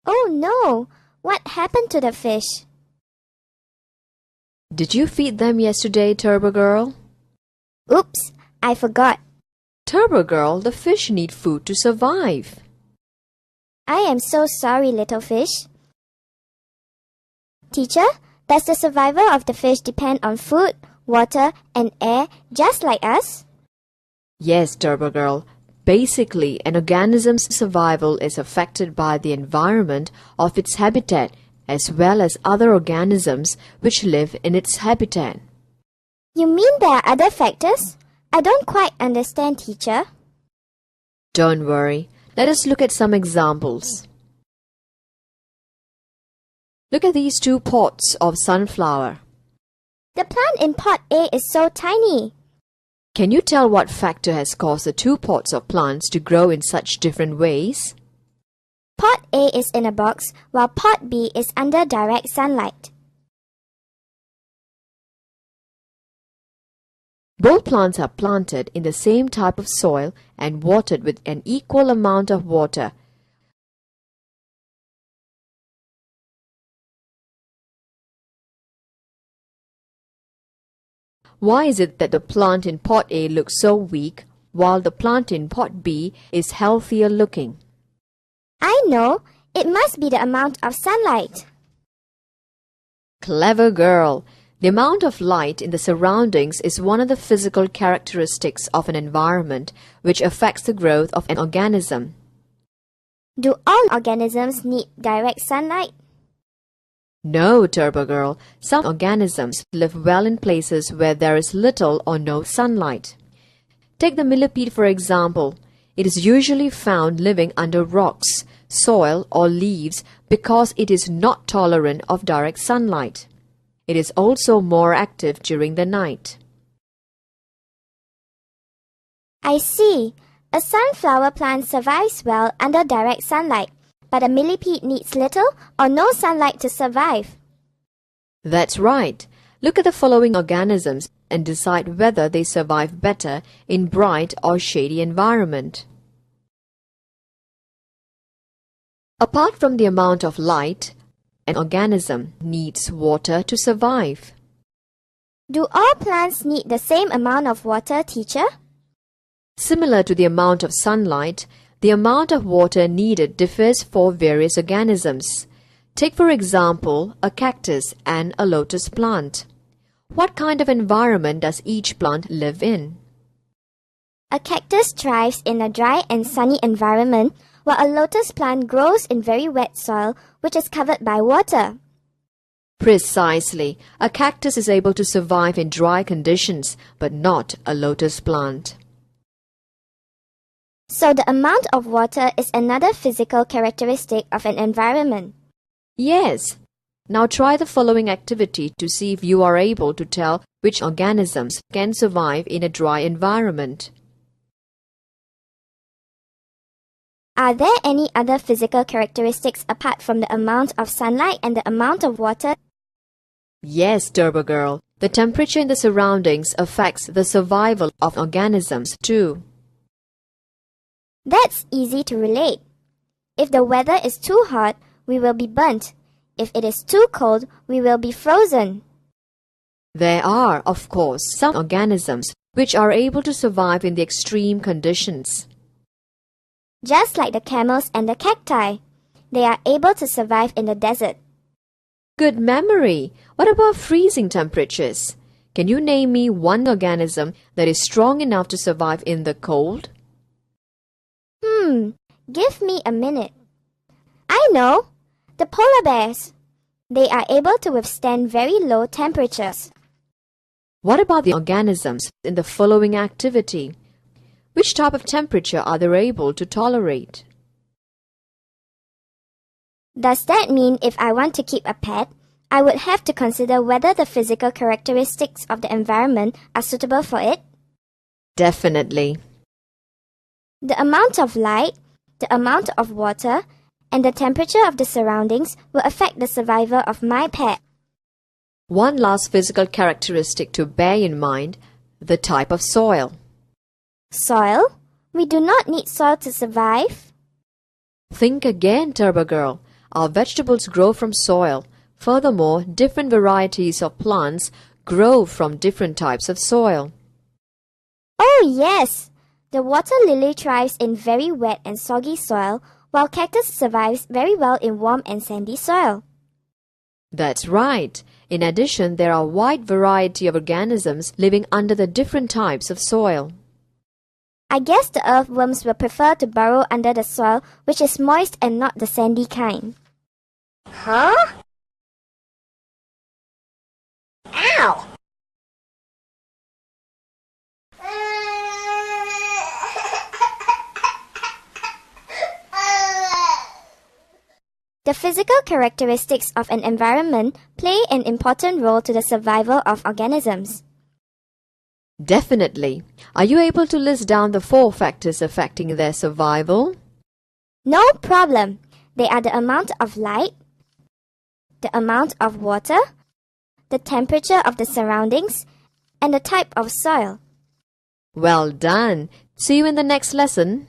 Oh no! What happened to the fish? Did you feed them yesterday, Turbo Girl? Oops, I forgot. Turbo Girl, the fish need food to survive. I am so sorry, little fish. Teacher, does the survival of the fish depend on food, water, and air just like us? Yes, Turbo Girl. Basically, an organism's survival is affected by the environment of its habitat as well as other organisms which live in its habitat. You mean there are other factors? I don't quite understand, teacher. Don't worry. Let us look at some examples. Look at these 2 pots of sunflower. The plant in pot A is so tiny. Can you tell what factor has caused the 2 pots of plants to grow in such different ways? Pot A is in a box while pot B is under direct sunlight. Both plants are planted in the same type of soil and watered with an equal amount of water. Why is it that the plant in pot A looks so weak while the plant in pot B is healthier looking? I know. It must be the amount of sunlight. Clever girl! The amount of light in the surroundings is one of the physical characteristics of an environment which affects the growth of an organism. Do all organisms need direct sunlight? No, Turbo Girl. Some organisms live well in places where there is little or no sunlight. Take the millipede for example. It is usually found living under rocks, soil or leaves because it is not tolerant of direct sunlight. It is also more active during the night. I see. A sunflower plant survives well under direct sunlight, but a millipede needs little or no sunlight to survive. That's right. Look at the following organisms and decide whether they survive better in bright or shady environment. Apart from the amount of light, an organism needs water to survive. Do all plants need the same amount of water, teacher? Similar to the amount of sunlight, the amount of water needed differs for various organisms. Take for example a cactus and a lotus plant. What kind of environment does each plant live in? A cactus thrives in a dry and sunny environment, while a lotus plant grows in very wet soil which is covered by water. Precisely. A cactus is able to survive in dry conditions, but not a lotus plant. So the amount of water is another physical characteristic of an environment. Yes. Now try the following activity to see if you are able to tell which organisms can survive in a dry environment. Are there any other physical characteristics apart from the amount of sunlight and the amount of water? Yes, Turbo Girl. The temperature in the surroundings affects the survival of organisms too. That's easy to relate. If the weather is too hot, we will be burnt. If it is too cold, we will be frozen. There are, of course, some organisms which are able to survive in the extreme conditions. Just like the camels and the cacti, they are able to survive in the desert. Good memory! What about freezing temperatures? Can you name me one organism that is strong enough to survive in the cold? Give me a minute. I know! The polar bears. They are able to withstand very low temperatures. What about the organisms in the following activity? Which type of temperature are they able to tolerate? Does that mean if I want to keep a pet, I would have to consider whether the physical characteristics of the environment are suitable for it? Definitely. The amount of light, the amount of water, and the temperature of the surroundings will affect the survival of my pet. One last physical characteristic to bear in mind, the type of soil. Soil? We do not need soil to survive. Think again, Turbo Girl. Our vegetables grow from soil. Furthermore, different varieties of plants grow from different types of soil. Oh yes! The water lily thrives in very wet and soggy soil, while cactus survives very well in warm and sandy soil. That's right. In addition, there are a wide variety of organisms living under the different types of soil. I guess the earthworms will prefer to burrow under the soil, which is moist and not the sandy kind. Huh? Ow! The physical characteristics of an environment play an important role to the survival of organisms. Definitely. Are you able to list down the 4 factors affecting their survival? No problem. They are the amount of light, the amount of water, the temperature of the surroundings, and the type of soil. Well done. See you in the next lesson.